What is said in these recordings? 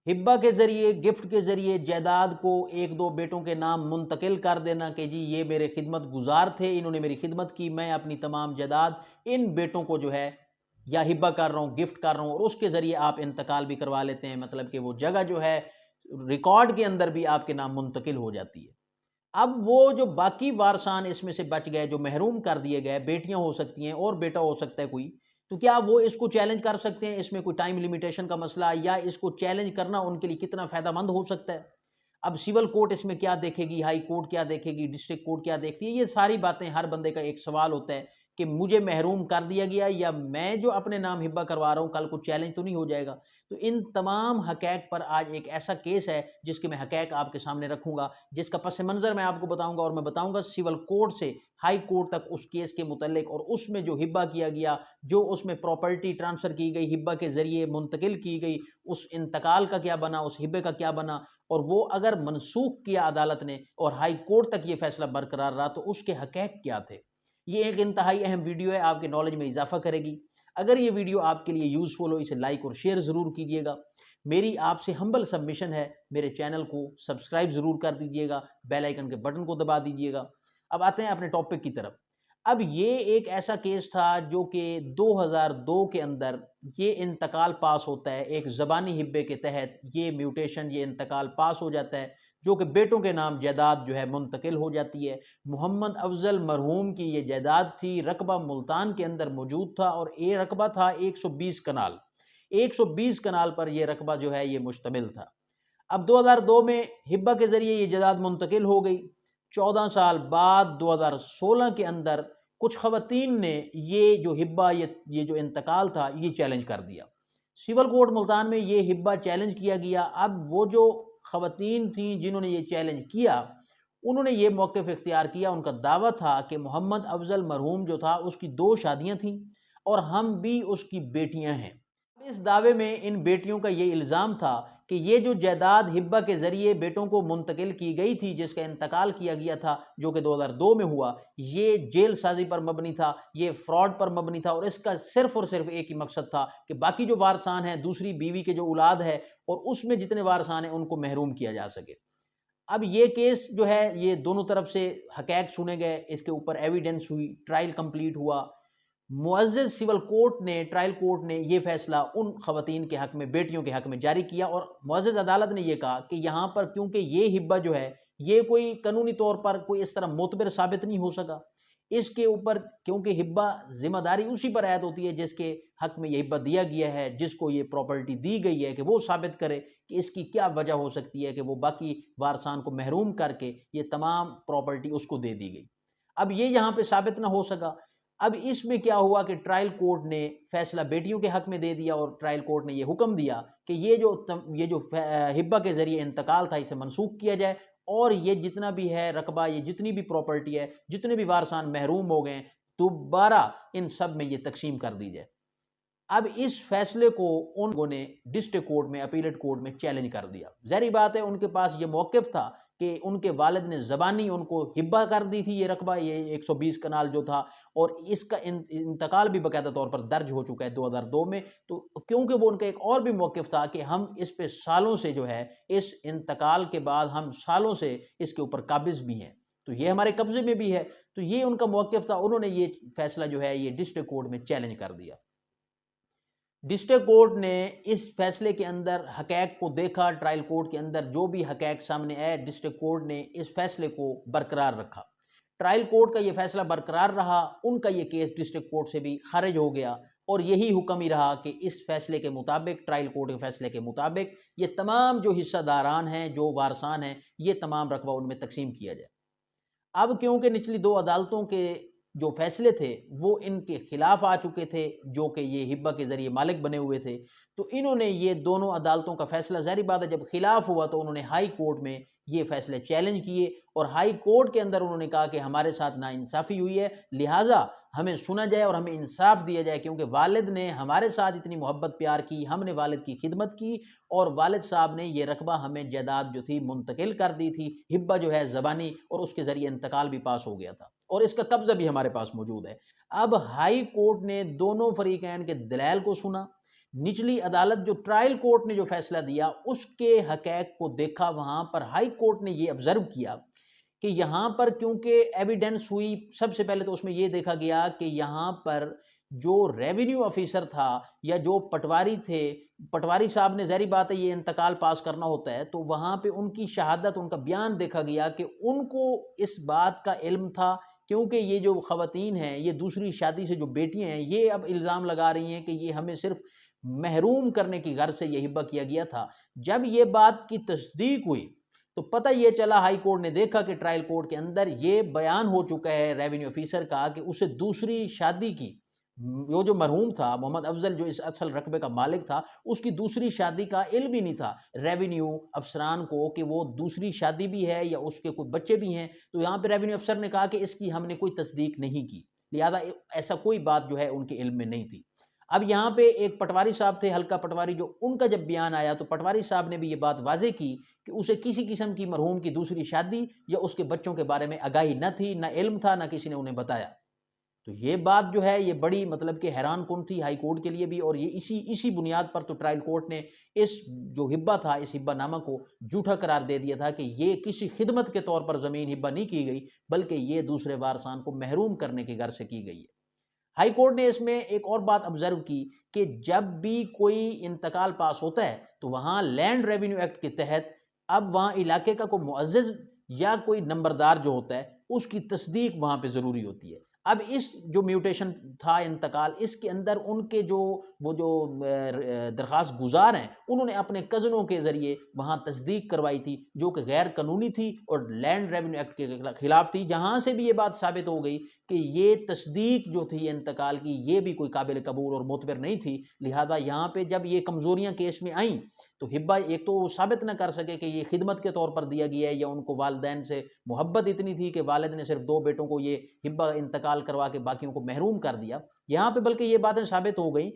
ہبہ کے ذریعے، گفٹ کے ذریعے جائیداد کو ایک دو بیٹوں کے نام منتقل کر دینا کہ جی یہ میرے خدمت گزار تھے، انہوں نے میری خدمت کی، میں اپنی تمام جائیداد ان بیٹوں کو جو ہے یا ہبہ کر رہا ہوں، گفٹ کر رہا ہوں، اور اس کے ذریعے آپ انتقال بھی کروا لیتے ہیں، مطلب کہ وہ جگہ جو ہے ریکارڈ کے اندر بھی آپ کے نام منتقل ہو جاتی ہے۔ اب وہ جو باقی وارثان اس میں سے بچ گئے، جو محروم کر دیے گئے، بیٹیاں ہو سکتی ہیں اور بیٹا ہو سکتا ہے کوئی، تو کیا وہ اس کو چیلنج کر سکتے ہیں؟ اس میں کوئی ٹائم لیمیٹیشن کا مسئلہ، یا اس کو چیلنج کرنا ان کے لیے کتنا فائدہ مند ہو سکتا ہے؟ اب سول کورٹ اس میں کیا دیکھے گی، ہائی کورٹ کیا دیکھے گی، ڈسٹرکٹ کورٹ کیا دیکھتی ہے؟ یہ ساری باتیں ہر بندے کا ایک سوال ہوتا ہے کہ مجھے محروم کر دیا گیا، یا میں جو اپنے نام ہبہ کروا رہا ہوں کل کو چیلنج تو نہیں ہو جائے گا؟ تو ان تمام حقائق پر آج ایک ایسا کیس ہے جس کے میں حقائق آپ کے سامنے رکھوں گا، جس کا پس منظر میں آپ کو بتاؤں گا، اور میں بتاؤں گا سول کورٹ سے ہائی کورٹ تک اس کیس کے متعلق، اور اس میں جو ہبہ کیا گیا، جو اس میں پراپرٹی ٹرانسفر کی گئی، ہبہ کے ذریعے منتقل کی گئی، اس انتقال کا کیا بنا، اس ہبے کا کیا بنا، اور وہ اگر منسوخ کیا عدالت نے اور ہائی کورٹ تک یہ فیصلہ برقرار رہا تو اس کے حقائق کیا تھے۔ یہ ایک انتہائی اہم ویڈیو ہے، آپ کے نالج میں اضافہ کرے گی۔ اگر یہ ویڈیو آپ کے لیے یوزفل ہو، اسے لائک اور شیئر ضرور کیجیے گا۔ میری آپ سے ہمبل سبمیشن ہے، میرے چینل کو سبسکرائب ضرور کر دیجیے گا، بیل آئیکن کے بٹن کو دبا دیجیے گا۔ اب آتے ہیں اپنے ٹاپک کی طرف۔ اب یہ ایک ایسا کیس تھا جو کہ 2002 کے اندر یہ انتقال پاس ہوتا ہے، ایک زبانی ہبے کے تحت یہ میوٹیشن، یہ انتقال پاس ہو جاتا ہے، جو کہ بیٹوں کے نام جائیداد جو ہے منتقل ہو جاتی ہے۔ محمد افضل مرحوم کی یہ جائیداد تھی، رقبہ ملتان کے اندر موجود تھا، اور یہ رقبہ تھا 120 کنال، 120 کنال پر یہ رقبہ جو ہے یہ مشتمل تھا۔ اب 2002 میں ہبہ کے ذریعے یہ جائیداد منتقل ہو گئی۔ 14 سال بعد 2016 کے اندر کچھ خواتین نے یہ جو ہبہ، یہ جو انتقال تھا، یہ چیلنج کر دیا۔ سول کورٹ ملتان میں یہ ہبہ چیلنج کیا گیا۔ اب وہ جو خواتین تھیں جنہوں نے یہ چیلنج کیا، انہوں نے یہ موقف اختیار کیا، ان کا دعویٰ تھا کہ محمد افضل مرحوم جو تھا اس کی 2 شادیاں تھیں اور ہم بھی اس کی بیٹیاں ہیں۔ اس دعوے میں ان بیٹیوں کا یہ الزام تھا کہ یہ جو جائیداد ہبہ کے ذریعے بیٹوں کو منتقل کی گئی تھی، جس کا انتقال کیا گیا تھا، جو کہ 2002 میں ہوا، یہ جیل سازی پر مبنی تھا، یہ فراڈ پر مبنی تھا، اور اس کا صرف اور صرف ایک ہی مقصد تھا کہ باقی جو وارثان ہیں، دوسری بیوی کے جو اولاد ہے اور اس میں جتنے وارثان ہیں ان کو محروم کیا جا سکے۔ اب یہ کیس جو ہے یہ دونوں طرف سے حقائق سنے گئے، اس کے اوپر ایویڈنس ہوئی، ٹرائل کمپلیٹ ہوا۔ معزز سول کورٹ نے، ٹرائل کورٹ نے یہ فیصلہ ان خواتین کے حق میں، بیٹیوں کے حق میں جاری کیا، اور معزز عدالت نے یہ کہا کہ یہاں پر کیونکہ یہ ہبہ جو ہے یہ کوئی قانونی طور پر کوئی اس طرح معتبر ثابت نہیں ہو سکا، اس کے اوپر کیونکہ ہبہ ذمہ داری اسی پر عائد ہوتی ہے جس کے حق میں یہ ہبہ دیا گیا ہے، جس کو یہ پراپرٹی دی گئی ہے، کہ وہ ثابت کرے کہ اس کی کیا وجہ ہو سکتی ہے کہ وہ باقی وارثان کو محروم کر کے یہ تمام پراپرٹی اس کو دے دی گئی۔ اب یہ یہاں پہ ثابت نہ ہو سکا۔ اب اس میں کیا ہوا کہ ٹرائل کورٹ نے فیصلہ بیٹیوں کے حق میں دے دیا، اور ٹرائل کورٹ نے یہ حکم دیا کہ یہ جو ہبہ کے ذریعے انتقال تھا اسے منسوخ کیا جائے، اور یہ جتنا بھی ہے رقبہ، یہ جتنی بھی پراپرٹی ہے، جتنے بھی وارثان محروم ہو گئے، دوبارہ ان سب میں یہ تقسیم کر دی جائے۔ اب اس فیصلے کو ان لوگوں نے ڈسٹرکٹ کورٹ میں، اپیلیٹ کورٹ میں چیلنج کر دیا۔ ظاہری بات ہے ان کے پاس یہ موقف تھا کہ ان کے والد نے زبانی ان کو ہبہ کر دی تھی یہ رقبہ، یہ 120 کنال جو تھا، اور اس کا انتقال بھی باقاعدہ طور پر درج ہو چکا ہے 2002 میں۔ تو کیونکہ وہ ان کا ایک اور بھی موقف تھا کہ ہم اس پہ سالوں سے جو ہے، اس انتقال کے بعد ہم سالوں سے اس کے اوپر قابض بھی ہیں، تو یہ ہمارے قبضے میں بھی ہے، تو یہ ان کا موقف تھا۔ انہوں نے یہ فیصلہ جو ہے یہ ڈسٹرکٹ کورٹ میں چیلنج کر دیا۔ ڈسٹرکٹ کورٹ نے اس فیصلے کے اندر حقائق کو دیکھا، ٹرائل کورٹ کے اندر جو بھی حقائق سامنے آئے، ڈسٹرکٹ کورٹ نے اس فیصلے کو برقرار رکھا۔ ٹرائل کورٹ کا یہ فیصلہ برقرار رہا، ان کا یہ کیس ڈسٹرکٹ کورٹ سے بھی خارج ہو گیا، اور یہی حکم ہی رہا کہ اس فیصلے کے مطابق، ٹرائل کورٹ کے فیصلے کے مطابق، یہ تمام جو حصہ داران ہیں، جو وارثان ہیں، یہ تمام رقبہ ان میں تقسیم کیا جائے۔ اب کیونکہ نچلی 2 عدالتوں کے جو فیصلے تھے وہ ان کے خلاف آ چکے تھے، جو کہ یہ ہبہ کے ذریعے مالک بنے ہوئے تھے، تو انہوں نے یہ دونوں عدالتوں کا فیصلہ، ظاہری بات ہے جب خلاف ہوا تو انہوں نے ہائی کورٹ میں یہ فیصلے چیلنج کیے، اور ہائی کورٹ کے اندر انہوں نے کہا کہ ہمارے ساتھ ناانصافی ہوئی ہے، لہٰذا ہمیں سنا جائے اور ہمیں انصاف دیا جائے، کیونکہ والد نے ہمارے ساتھ اتنی محبت پیار کی، ہم نے والد کی خدمت کی، اور والد صاحب نے یہ رقبہ ہمیں جائیداد جو تھی منتقل کر دی تھی، ہبہ جو ہے زبانی، اور اس کے ذریعے انتقال بھی پاس ہو گیا تھا، اور اس کا قبضہ بھی ہمارے پاس موجود ہے۔ اب ہائی کورٹ نے دونوں فریقین کے دلائل کو سنا، نچلی عدالت جو ٹرائل کورٹ نے جو فیصلہ دیا اس کے حقائق کو دیکھا، وہاں پر ہائی کورٹ نے یہ آبزرو کیا کہ یہاں پر کیونکہ ایویڈنس ہوئی، سب سے پہلے تو اس میں یہ دیکھا گیا کہ یہاں پر جو ریونیو آفیسر تھا یا جو پٹواری تھے، پٹواری صاحب نے ظاہری بات ہے یہ انتقال پاس کرنا ہوتا ہے، تو وہاں پہ ان کی شہادت، ان کا بیان دیکھا گیا کہ ان کو اس بات کا علم تھا، کیونکہ یہ جو خواتین ہیں، یہ دوسری شادی سے جو بیٹیاں ہیں، یہ اب الزام لگا رہی ہیں کہ یہ ہمیں صرف محروم کرنے کی غرض سے یہ ہبہ کیا گیا تھا۔ جب یہ بات کی تصدیق ہوئی تو پتہ یہ چلا، ہائی کورٹ نے دیکھا کہ ٹرائل کورٹ کے اندر یہ بیان ہو چکا ہے ریونیو آفیسر کا کہ اسے دوسری شادی کی، وہ جو مرحوم تھا محمد افضل جو اس اصل رقبے کا مالک تھا، اس کی دوسری شادی کا علم ہی نہیں تھا ریونیو افسران کو کہ وہ دوسری شادی بھی ہے یا اس کے کوئی بچے بھی ہیں۔ تو یہاں پہ ریونیو افسر نے کہا کہ اس کی ہم نے کوئی تصدیق نہیں کی، لہذا ایسا کوئی بات جو ہے ان کے علم میں نہیں تھی۔ اب یہاں پہ ایک پٹواری صاحب تھے، حلقہ پٹواری، جو ان کا جب بیان آیا تو پٹواری صاحب نے بھی یہ بات واضح کی کہ اسے کسی قسم کی مرحوم کی دوسری شادی یا اس کے بچوں کے بارے میں آگاہی نہ تھی، نہ علم تھا، نہ کسی نے انہیں بتایا۔ تو یہ بات جو ہے یہ بڑی مطلب کہ حیران کن تھی ہائی کورٹ کے لیے بھی، اور یہ اسی بنیاد پر تو ٹرائل کورٹ نے اس جو ہبہ تھا، اس ہبہ نامہ کو جھوٹا قرار دے دیا تھا کہ یہ کسی خدمت کے طور پر زمین ہبہ نہیں کی گئی، بلکہ یہ دوسرے وارثان کو محروم کرنے کی غرض سے کی گئی ہے۔ ہائی کورٹ نے اس میں ایک اور بات آبزرو کی کہ جب بھی کوئی انتقال پاس ہوتا ہے تو وہاں لینڈ ریونیو ایکٹ کے تحت اب وہاں علاقے کا کوئی معزز یا کوئی نمبردار جو ہوتا ہے اس کی تصدیق وہاں پہ ضروری ہوتی ہے۔ اب اس جو میوٹیشن تھا انتقال، اس کے اندر ان کے جو وہ جو درخواست گزار ہیں انہوں نے اپنے کزنوں کے ذریعے وہاں تصدیق کروائی تھی، جو کہ غیر قانونی تھی اور لینڈ ریونیو ایکٹ کے خلاف تھی، جہاں سے بھی یہ بات ثابت ہو گئی کہ یہ تصدیق جو تھی انتقال کی یہ بھی کوئی قابل قبول اور معتبر نہیں تھی۔ لہذا یہاں پہ جب یہ کمزوریاں کیس میں آئیں تو ہبہ ایک تو وہ ثابت نہ کر سکے کہ یہ خدمت کے طور پر دیا گیا ہے یا ان کو والدین سے محبت اتنی تھی کہ والد نے صرف 2 بیٹوں کو یہ ہبہ انتقال کروا کے باقیوں کو محروم کر دیا۔ یہاں پہ بلکہ یہ باتیں ثابت ہو گئیں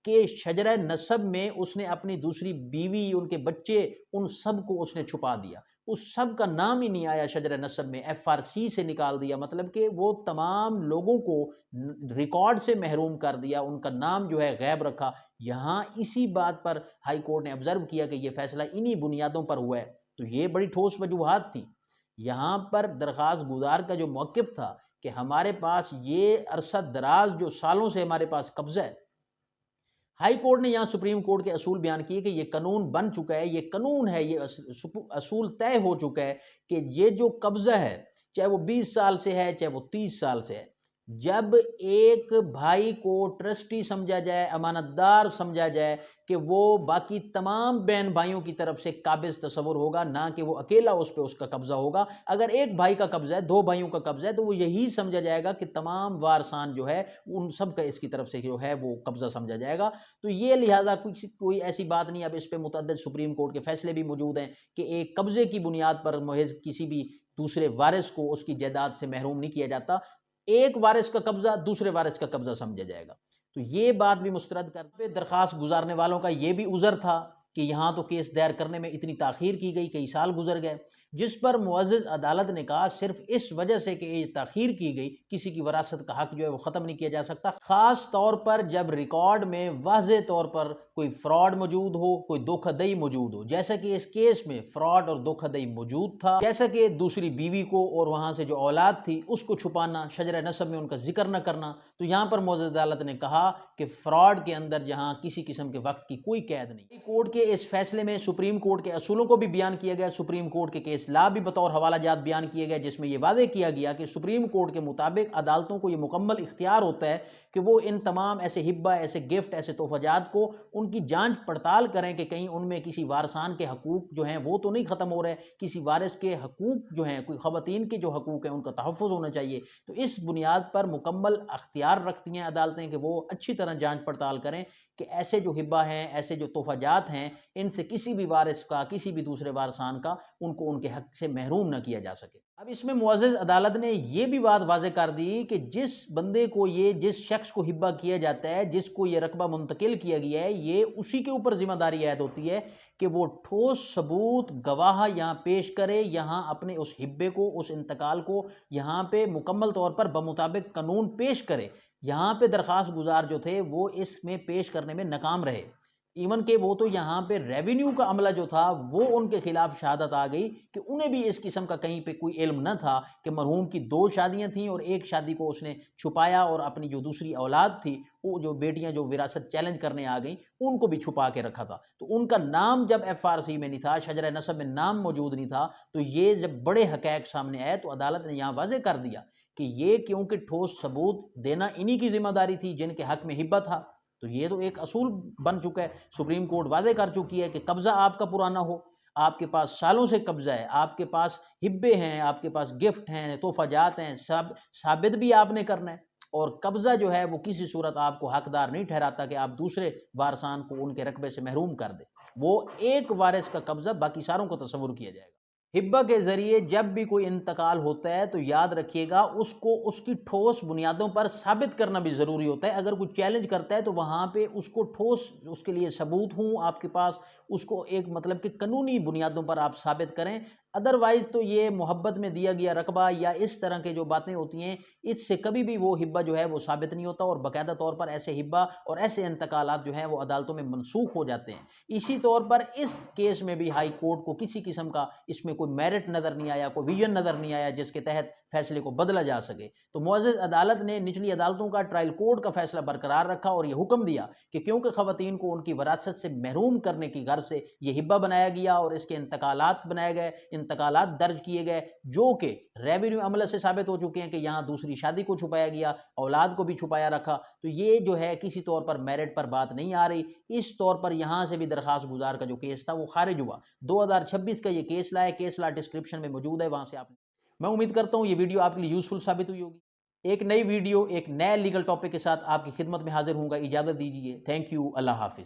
کہ شجرہ نسب میں اس نے اپنی دوسری بیوی، ان کے بچے، ان سب کو اس نے چھپا دیا، اس سب کا نام ہی نہیں آیا شجرہ نسب میں، FRC سے نکال دیا، مطلب کہ وہ تمام لوگوں کو ریکارڈ سے محروم کر دیا، ان کا نام جو ہے غائب رکھا۔ یہاں اسی بات پر ہائی کورٹ نے آبزرو کیا کہ یہ فیصلہ انہی بنیادوں پر ہوا ہے، تو یہ بڑی ٹھوس وجوہات تھی۔ یہاں پر درخواست گزار کا جو موقف تھا کہ ہمارے پاس یہ عرصہ دراز جو سالوں سے ہمارے پاس قبضہ ہے، ہائی کورٹ نے یہاں سپریم کورٹ کے اصول بیان کیے کہ یہ قانون بن چکا ہے، یہ قانون ہے، یہ اصول طے ہو چکا ہے کہ یہ جو قبضہ ہے چاہے وہ 20 سال سے ہے چاہے وہ 30 سال سے ہے، جب ایک بھائی کو ٹرسٹی سمجھا جائے، امانت دار سمجھا جائے کہ وہ باقی تمام بہن بھائیوں کی طرف سے قابض تصور ہوگا، نہ کہ وہ اکیلا اس پہ اس کا قبضہ ہوگا۔ اگر ایک بھائی کا قبضہ ہے، 2 بھائیوں کا قبضہ ہے، تو وہ یہی سمجھا جائے گا کہ تمام وارثان جو ہے ان سب کا اس کی طرف سے جو ہے وہ قبضہ سمجھا جائے گا۔ تو یہ لہٰذا کوئی ایسی بات نہیں، اب اس پہ متعدد سپریم کورٹ کے فیصلے بھی موجود ہیں کہ ایک قبضے کی بنیاد پر محض کسی بھی دوسرے وارث کو اس کی جائیداد سے محروم نہیں کیا جاتا، ایک وارث کا قبضہ دوسرے وارث کا قبضہ سمجھا جائے گا۔ تو یہ بات بھی مسترد کرتے درخواست گزارنے والوں کا یہ بھی عذر تھا کہ یہاں تو کیس دائر کرنے میں اتنی تاخیر کی گئی، کئی سال گزر گئے، جس پر معزز عدالت نے کہا صرف اس وجہ سے کہ یہ تاخیر کی گئی کسی کی وراثت کا حق جو ہے وہ ختم نہیں کیا جا سکتا، خاص طور پر جب ریکارڈ میں واضح طور پر کوئی فراڈ موجود ہو، کوئی دھوکہ دہی موجود ہو، جیسا کہ اس کیس میں فراڈ اور دھوکہ دہی موجود تھا، جیسا کہ دوسری بیوی کو اور وہاں سے جو اولاد تھی اس کو چھپانا، شجرہ نسب میں ان کا ذکر نہ کرنا۔ تو یہاں پر معزز عدالت نے کہا کہ فراڈ کے اندر جہاں کسی قسم کے وقت کی کوئی قید نہیں۔ کورٹ کے اس فیصلے میں سپریم کورٹ کے اصولوں کو بھی بیان کیا گیا، سپریم کورٹ کے کیس لا بھی بطور حوالہ جات بیان کیے گئے، جس میں یہ واضح کیا گیا کہ سپریم کورٹ کے مطابق عدالتوں کو یہ مکمل اختیار ہوتا ہے کہ وہ ان تمام ایسے ہبہ، ایسے گفٹ، ایسے تحفہ جات کو ان کی جانچ پڑتال کریں کہ کہیں ان میں کسی وارثان کے حقوق جو ہیں وہ تو نہیں ختم ہو رہے، کسی وارث کے حقوق جو ہیں، کوئی خواتین کے جو حقوق ہیں ان کا تحفظ ہونا چاہیے۔ تو اس بنیاد پر مکمل اختیار رکھتی ہیں عدالتیں کہ وہ اچھی طرح جانچ پڑتال کریں کہ ایسے جو ہبہ ہیں، ایسے جو تحفہ جات ہیں، ان سے کسی بھی وارث کا، کسی بھی دوسرے وارثان کا ان کو ان کے حق سے محروم نہ کیا جا سکے۔ اب اس میں معزز عدالت نے یہ بھی بات واضح کر دی کہ جس بندے کو جس شخص کو ہبہ کیا جاتا ہے، جس کو یہ رقبہ منتقل کیا گیا ہے، یہ اسی کے اوپر ذمہ داری عائد ہوتی ہے کہ وہ ٹھوس ثبوت، گواہ یہاں پیش کرے، یہاں اپنے اس ہبے کو، اس انتقال کو یہاں پہ مکمل طور پر بمطابق قانون پیش کرے۔ یہاں پہ درخواست گزار جو تھے وہ اس میں پیش کرنے میں ناکام رہے۔ ایون کہ وہ تو یہاں پہ ریونیو کا عملہ جو تھا وہ ان کے خلاف شہادت آ گئی کہ انہیں بھی اس قسم کا کہیں پہ کوئی علم نہ تھا کہ مرحوم کی 2 شادیاں تھیں اور ایک شادی کو اس نے چھپایا اور اپنی جو دوسری اولاد تھی وہ جو بیٹیاں جو وراثت چیلنج کرنے آ گئیں ان کو بھی چھپا کے رکھا تھا. تو ان کا نام جب FRC میں نہیں تھا, شجرہ نسب میں نام موجود نہیں تھا, تو یہ جب بڑے حقائق سامنے آئے تو عدالت نے یہاں واضح کر دیا کہ یہ کیونکہ ٹھوس ثبوت دینا انہی کی ذمہ داری تھی جن کے حق میں ہبہ تھا. تو یہ تو ایک اصول بن چکا ہے. سپریم کورٹ واضح کر چکی ہے کہ قبضہ آپ کا پرانا ہو, آپ کے پاس سالوں سے قبضہ ہے, آپ کے پاس ہبے ہیں, آپ کے پاس گفٹ ہیں, تحفہ جات ہیں, سب ثابت بھی آپ نے کرنا ہے. اور قبضہ جو ہے وہ کسی صورت آپ کو حقدار نہیں ٹھہراتا کہ آپ دوسرے وارثان کو ان کے رقبے سے محروم کر دیں. وہ ایک وارث کا قبضہ باقی ساروں کو تصور کیا جائے گا. ہبہ کے ذریعے جب بھی کوئی انتقال ہوتا ہے تو یاد رکھیے گا اس کو اس کی ٹھوس بنیادوں پر ثابت کرنا بھی ضروری ہوتا ہے. اگر کوئی چیلنج کرتا ہے تو وہاں پہ اس کو ٹھوس اس کے لیے ثبوت ہوں آپ کے پاس, اس کو ایک مطلب کہ قانونی بنیادوں پر آپ ثابت کریں. ادروائز تو یہ محبت میں دیا گیا رقبہ یا اس طرح کے جو باتیں ہوتی ہیں اس سے کبھی بھی وہ ہبہ جو ہے وہ ثابت نہیں ہوتا, اور باقاعدہ طور پر ایسے ہبہ اور ایسے انتقالات جو ہیں وہ عدالتوں میں منسوخ ہو جاتے ہیں. اسی طور پر اس کیس میں بھی ہائی کورٹ کو کسی قسم کا اس میں کوئی میرٹ نظر نہیں آیا, کوئی ویژن نظر نہیں آیا جس کے تحت فیصلے کو بدلا جا سکے. تو معزز عدالت نے نچلی عدالتوں کا ٹرائل کورٹ کا فیصلہ برقرار رکھا اور یہ حکم دیا کہ کیونکہ خواتین کو ان کی وراثت سے محروم کرنے کی غرض سے یہ ہبہ بنایا گیا اور اس کے انتقالات بنائے گئے, انتقالات درج کیے گئے جو کہ ریونیو عملہ سے ثابت ہو چکے ہیں کہ یہاں دوسری شادی کو چھپایا گیا, اولاد کو بھی چھپایا رکھا, تو یہ جو ہے کسی طور پر میرٹ پر بات نہیں آ رہی. اس طور پر یہاں سے بھی درخواست گزار کا جو کیس تھا وہ خارج ہوا. 2026 کا یہ کیس لا ہے, کیس لا ڈسکرپشن میں موجود ہے, وہاں سے آپ. میں امید کرتا ہوں یہ ویڈیو آپ کے لیے یوزفل ثابت ہوئی ہوگی. ایک نئی ویڈیو ایک نئے لیگل ٹاپک کے ساتھ آپ کی خدمت میں حاضر ہوں گا. اجازت دیجیے. Thank you. اللہ حافظ.